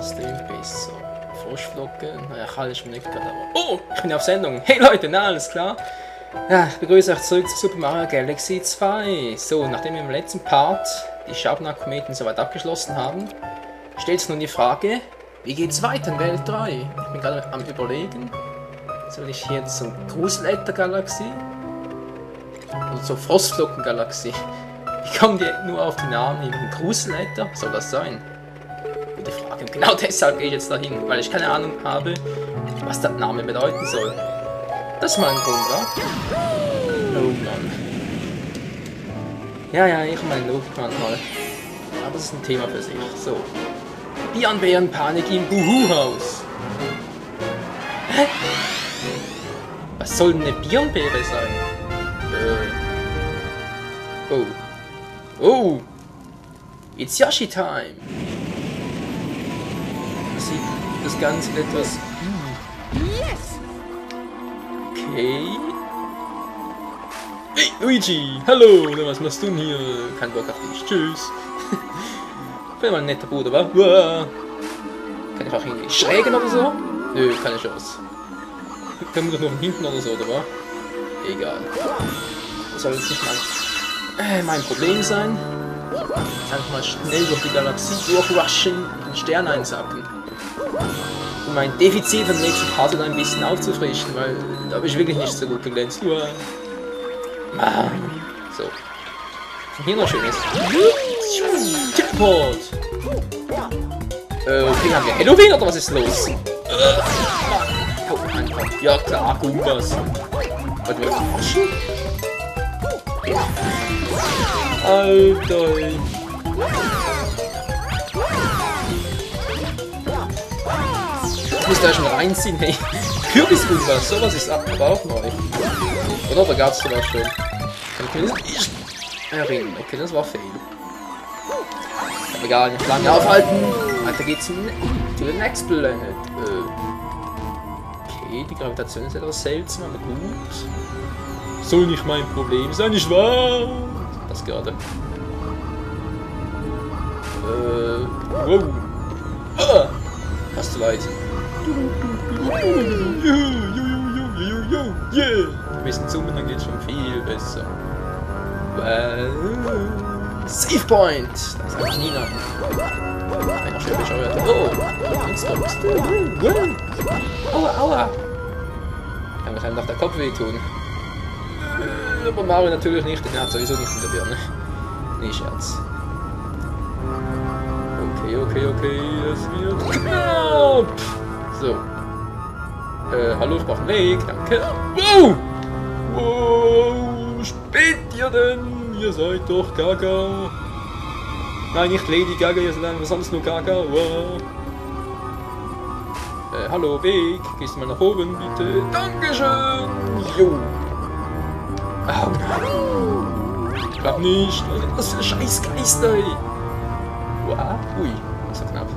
das klingt besser. Frostflocken? Naja, kalt ist mir nicht gerade, aber... Oh, ich bin auf Sendung. Hey Leute, na, alles klar? Ja, ich begrüße euch zurück zu Super Mario Galaxy 2. So, nachdem wir im letzten Part die Schabernack-Kometen soweit abgeschlossen haben, stellt sich nun die Frage, wie geht's weiter in Welt 3? Ich bin gerade am Überlegen, soll ich hier zur Gruseletter-Galaxie? Oder zur Frostflocken-Galaxie? Wie kommen die nur auf die Namen hin? Gruseletter? Was soll das sein? Gute Frage. Und genau deshalb gehe ich jetzt dahin, weil ich keine Ahnung habe, was der Name bedeuten soll. Das ist mein Grund, wa? Oh Mann. Ja, ich meine Luft manchmal. Aber das ist ein Thema für sich. So. Bärenpanik im Buhu-Haus. Hä? Was soll denn eine Bärenbeere sein? Oh. Oh! It's Yoshi Time! Das sieht das Ganze etwas... Okay... Hey, Luigi! Hallo! Was machst du denn hier? Kein Bock auf dich. Tschüss! Bin mal ein netter Bruder, wa? Uah. Kann ich auch irgendwie schrägen oder so? Nö, keine Chance. Können wir doch noch von hinten oder so, oder wa? Egal. Das soll jetzt nicht mein Problem sein. Einfach mal schnell durch die Galaxie durchrushen und den Stern einsacken. Um mein Defizit am nächsten Part ein bisschen aufzufrischen, weil da habe ich wirklich nicht so gut geglänzt. So. Hier noch schönes. Teleport! Okay, haben wir Halloween oder was ist los? Oh, einfach. Ja klar, Goombas. Wollten wir verarschen? Alter. Ich muss da schon reinziehen, hey. Kürbis-Goombas, sowas ist aber auch neu. Oder? Da gab es sowas schon. Kann ich mir nicht erinnern. Okay, das war fail. Aber egal, nicht lange aufhalten. Weiter geht's to the next planet. Okay, die Gravitation ist etwas seltsam, aber gut. Soll nicht mein Problem sein, nicht wahr? Das gerade. Wow. Ah! Fast zu weit. Yeah! Ein bisschen zoomen, dann geht's schon viel besser. Save Point! Das ist eigentlich nie nach. Ich bin auch schon bescheuert. Oh! Instance. Aua! Kann mich einem nach der Kopf wehtun. Aber Mario natürlich nicht, den hat sowieso nicht in der Birne. Nee, Scherz. Okay, es wird knapp! So. Hallo, ich brauche einen Weg, danke. Wow! Wow! Spinnt ihr denn? Ihr seid doch Gaga. Nein, nicht Lady Gaga, ihr seid einfach sonst nur Gaga. Wow. Hallo, Weg. Gehst du mal nach oben, bitte? Dankeschön! Jo! Oh nein! Ich glaub nicht. Was für ein Scheißgeist, ey! Wow. Ui, so knapp.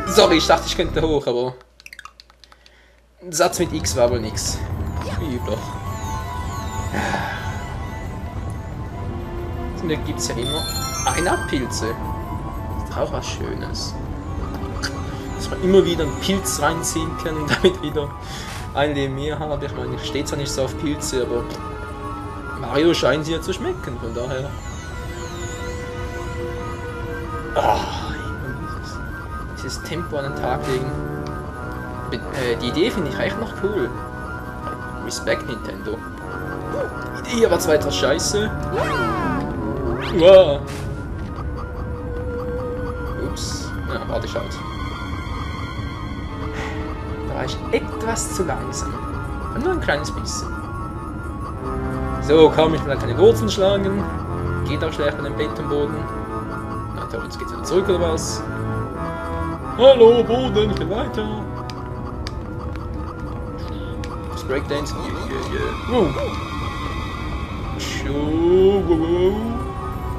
Sorry, ich dachte, ich könnte hoch, aber... Ein Satz mit X war wohl nix. Wie doch. Zum Glück gibt es ja immer Einabpilze. Das ist auch was Schönes. Dass man immer wieder einen Pilz reinziehen kann und damit wieder ein Leben mehr habe. Ich meine, ich stehe zwar nicht so auf Pilze, aber Mario scheint sie ja zu schmecken, von daher. Dieses Tempo an den Tag legen. Die Idee finde ich echt noch cool. Respekt, Nintendo. Die Idee war zwar etwas scheiße. Wow. Ups. Ja, warte ich halt. Da war ich etwas zu langsam. Aber nur ein kleines bisschen. So, kaum ich mal keine Wurzeln schlagen. Geht auch schlecht mit dem Betonboden. Na toll, jetzt geht's wieder zurück oder was? Hallo, Boden, ich will weiter. Das Breakdance. Yeah. Wow.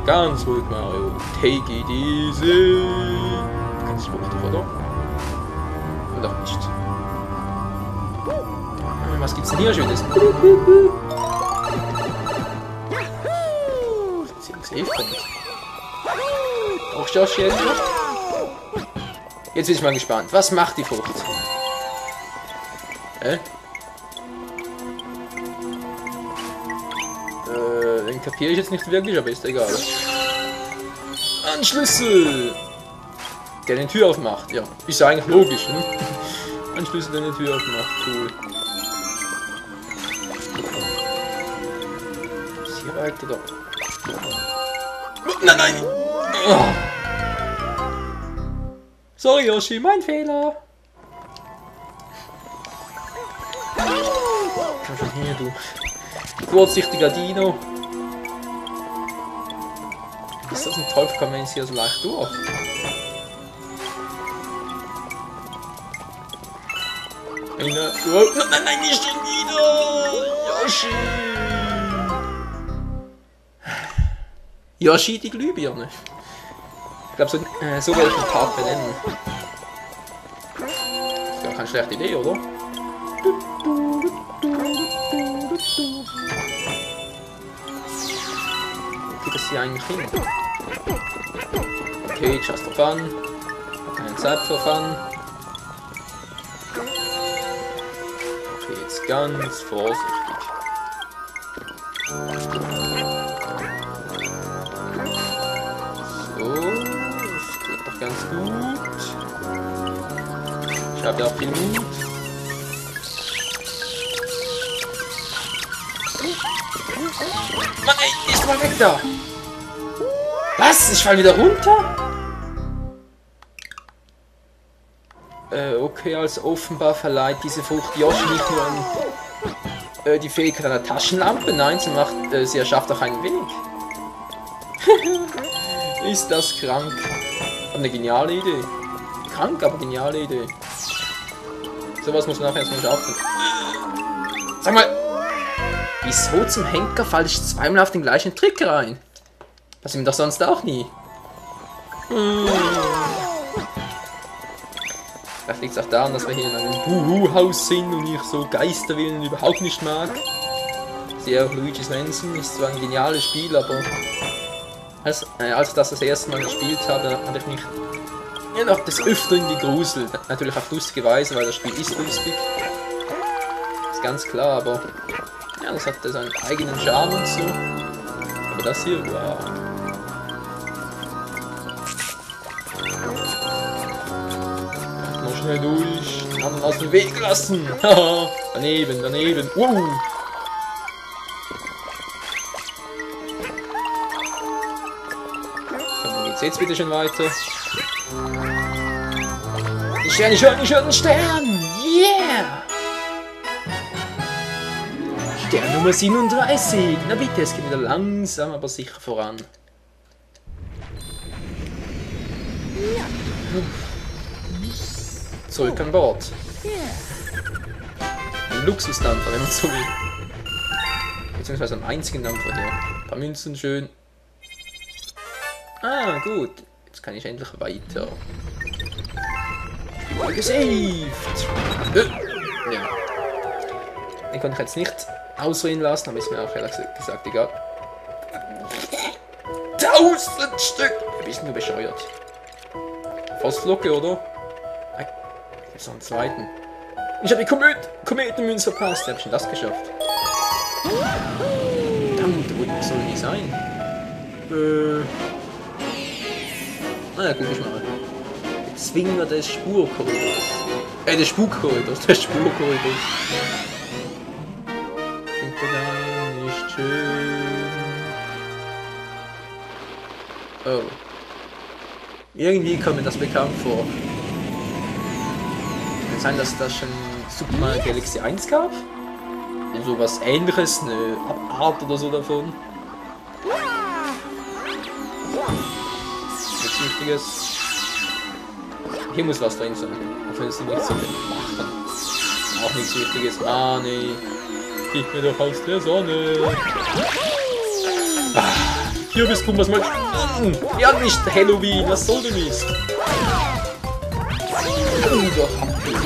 Ganz ruhig, Mario. Take it easy. Ganz ruhig, oder? Oder auch nicht. Was gibt's denn hier Schönes? Safe kommt. Auch Yoshi endlich. Jetzt bin ich mal gespannt. Was macht die Frucht? Den kapiere ich jetzt nicht wirklich, aber ist egal. Ein Schlüssel! Der eine Tür aufmacht. Ja, ist ja eigentlich logisch, ne? Ein Schlüssel, der eine Tür aufmacht. Cool. Ist hier weiter da? Nein, nein! Oh. Sorry, Yoshi, mein Fehler. Komm schon hier, du. Kurzsichtiger Dino. Ist das ein Teufel, kommen wir jetzt hier so leicht durch? Nein, nein, nicht schon wieder! Yoshi! Yoshi, die Glühbirne. Ich glaube, so werde ich den Part benennen. Ist gar keine schlechte Idee, oder? Wo geht das hier eigentlich hin? Okay, just for fun. Keine Zeit for fun. Okay, jetzt ganz vorsichtig. Ganz gut. Ich habe ja auch viel Mut. Mann, ey, ist mal weg da! Was? Ich fall wieder runter? Okay, also offenbar verleiht diese Frucht Yoshi nicht nur an die Fähigkeit einer Taschenlampe, nein, sie erschafft auch einen Weg. Ist das krank? Eine geniale Idee. Krank, aber geniale Idee. Sowas muss man nachher erstmal schaffen. Sag mal, wieso zum Henker falle ich zweimal auf den gleichen Trick rein? Passiert mir doch sonst auch nie. Vielleicht liegt es auch daran, dass wir hier in einem Buhu-Haus sind und ich so Geisterwillen überhaupt nicht mag. Sehr Luigi's Mansion ist zwar ein geniales Spiel, aber als ich das erste Mal gespielt habe, hatte ich mich ja noch des Öfteren gegruselt. Natürlich auf lustige Weise, weil das Spiel ist lustig. Ist ganz klar, aber ja, das hat seinen eigenen Charme und so. Aber das hier, wow. Noch schnell durch, den anderen aus dem Weg lassen. Haha, daneben, daneben. Jetzt bitte schon weiter. Ich höre einen Stern! Yeah! Stern Nummer 37. Na bitte, es geht wieder langsam, aber sicher voran. Zurück an Bord. Ein Luxusdampfer, wenn man so will. Beziehungsweise am einzigen Dampfer hier. Ein paar Münzen schön. Ah, gut. Jetzt kann ich endlich weiter. Mal gesaved! Ja. Den konnte ich jetzt nicht ausreden lassen, aber ist mir auch ehrlich gesagt egal. 1000 Stück! Du bist nur bescheuert. Phosphorlocke, oder? Nein. Jetzt noch einen zweiten. Ich habe die Kometenmünze verpasst. Wie habe ich denn das geschafft? Verdammt, wo soll die sein? Naja, guck ich mal. Zwinger des Spurkorridors. Des Spukkorridors, des Spurkorridors. Klingt da nicht schön. Oh. Irgendwie kommt mir das bekannt vor. Kann sein, dass das schon Super Mario Galaxy 1 gab? So was Ähnliches, eine Art oder so davon. Nichts Wichtiges. Hier muss was drin sein. Auch wenn es nicht so viel machen. Auch nichts Wichtiges. Ah, nee. Gib mir doch aus der Sonne. Ah, hier bist du, was mal. Ja, nicht Halloween. Was soll denn Mist? Doch,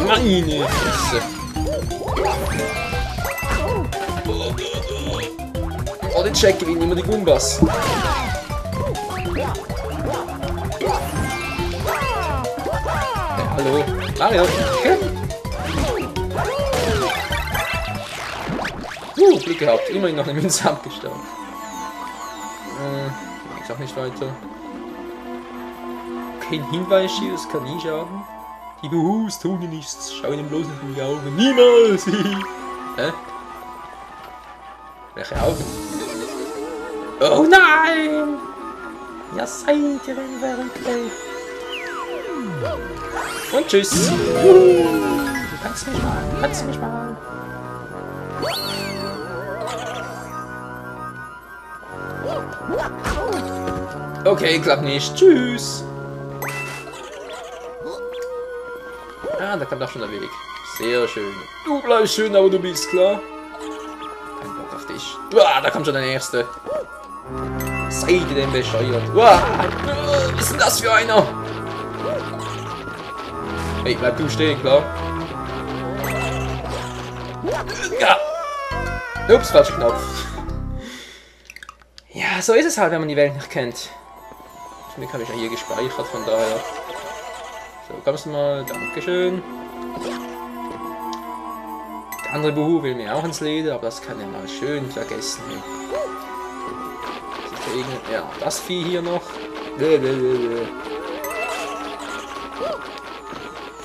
meine Fresse. Oh, den checken wir immer die Gumbas. Hey, hallo. Mario. Glück gehabt. Immerhin noch eine Münze abgestaubt. Ich sag nicht weiter. Kein Hinweisschild, das kann nie schaden. Die Buhus tun dir nichts. Schau ihnen bloß nicht in die Augen. Niemals! Hä? Welche Augen? Oh nein! Ja, seid ihr ein Werk, und tschüss! Du kannst mich mal, kannst mich mal. Okay, klappt nicht. Tschüss! Ah, da kommt auch schon der Weg. Sehr schön. Du bleibst schön, aber du bist klar. Kein Bock auf dich. Uah, da kommt schon der nächste. Seid ihr denn bescheuert? Uah, was ist denn das für einer? Hey, bleib du stehen, klar. Ja. Ups, falscher Knopf. Ja, so ist es halt, wenn man die Welt nicht kennt. Zum Glück habe ich ja hier gespeichert, von daher. So, kommst du mal. Dankeschön. Der andere Buhu will mir auch ins Leder, aber das kann er mal schön vergessen. Ja, das Vieh hier noch.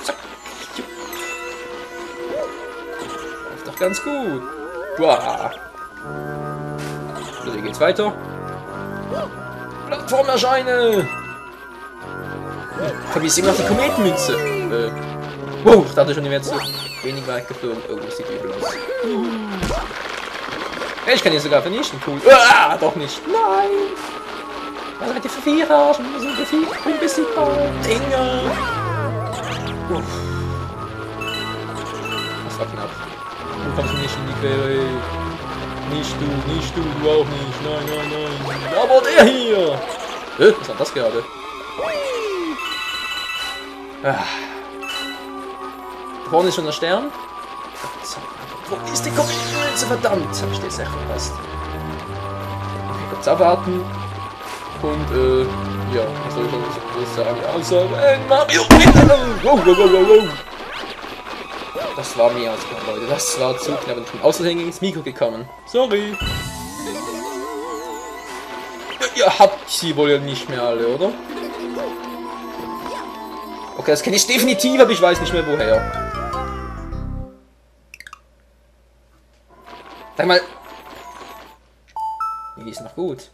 Zack. Läuft doch ganz gut. Wow. So, hier geht's weiter. Plattform erscheine! Vergiss immer noch die Kometenmünze. Wow, ich dachte schon, die wäre zu wenig weit geflogen. Oh, das sieht übel aus. Ich kann hier sogar vernichten. Cool. Ah, doch nicht. Nein! Was seid ihr für Vierer? Wir sind unbesiegbar. Dinger! Das war knapp. Du kommst nicht in die Quere. Nicht du auch nicht. Nein, nein, nein. Aber der hier! Was war das gerade? Ah. Da vorne ist schon der Stern. Wo ist die Kometenmünze? Verdammt! Hab ich das echt verpasst. Okay, kurz abwarten. Und, ja, was soll ich schon sagen? Außer, Mario! Wow, wow, wow, wow! Das war mehr als knapp, Leute. Das war zu knapp. Ich bin außerdem ins Mikro gekommen. Sorry. Ihr habt sie wohl ja nicht mehr alle, oder? Okay, das kenne ich definitiv, aber ich weiß nicht mehr woher. Sag mal. Die ist noch gut.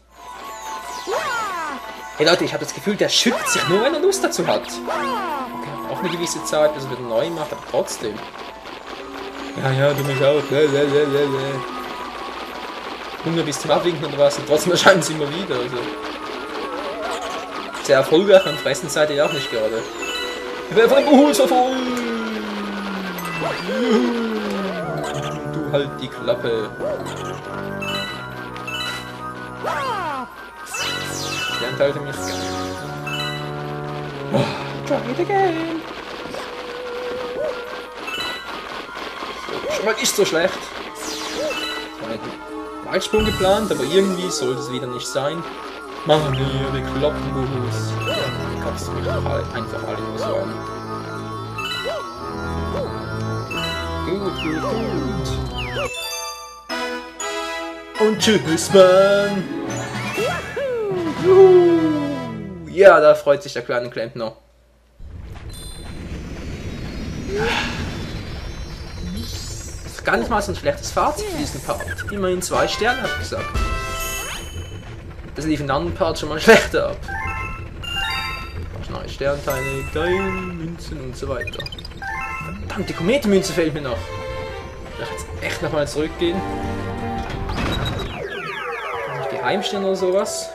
Hey Leute, ich habe das Gefühl, der schüttelt sich nur, wenn er Lust dazu hat. Okay, auch eine gewisse Zeit, bis er wieder neu macht, aber trotzdem. Ja, du mich auch. Hunger bis zum Abwinken oder was, und trotzdem erscheinen sie immer wieder. Also. Sehr erfolgreich beim Fressen seid ihr auch nicht gerade. Ich werde von dem Buhul so voll. Du halt die Klappe. Dann teilte mich. Try it again. Schon mal nicht so schlecht. Ich habe einen Weitsprung geplant, aber irgendwie sollte es wieder nicht sein. Machen wir die Kloppenbuhus. Ja, kannst du mich doch einfach alle nur so an. Gut. Und tschüss, Mann. Ja, da freut sich der kleine Klempner. Das ist gar nicht mal so ein schlechtes Fazit für diesen Part. Immerhin 2 Sterne, hab ich gesagt. Das lief in anderen Parts schon mal schlechter ab. Neue Sternteile, geil, Münzen und so weiter. Verdammt, die Kometenmünze fehlt mir noch. Ich darf jetzt echt nochmal zurückgehen. Geheimstern oder sowas.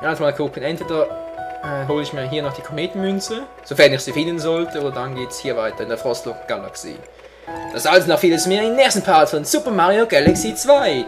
Ja, jetzt mal gucken. Entweder hole ich mir hier noch die Kometenmünze, sofern ich sie finden sollte, oder dann geht es hier weiter in der Frostloch-Galaxie. Das alles noch vieles mehr im nächsten Part von Super Mario Galaxy 2.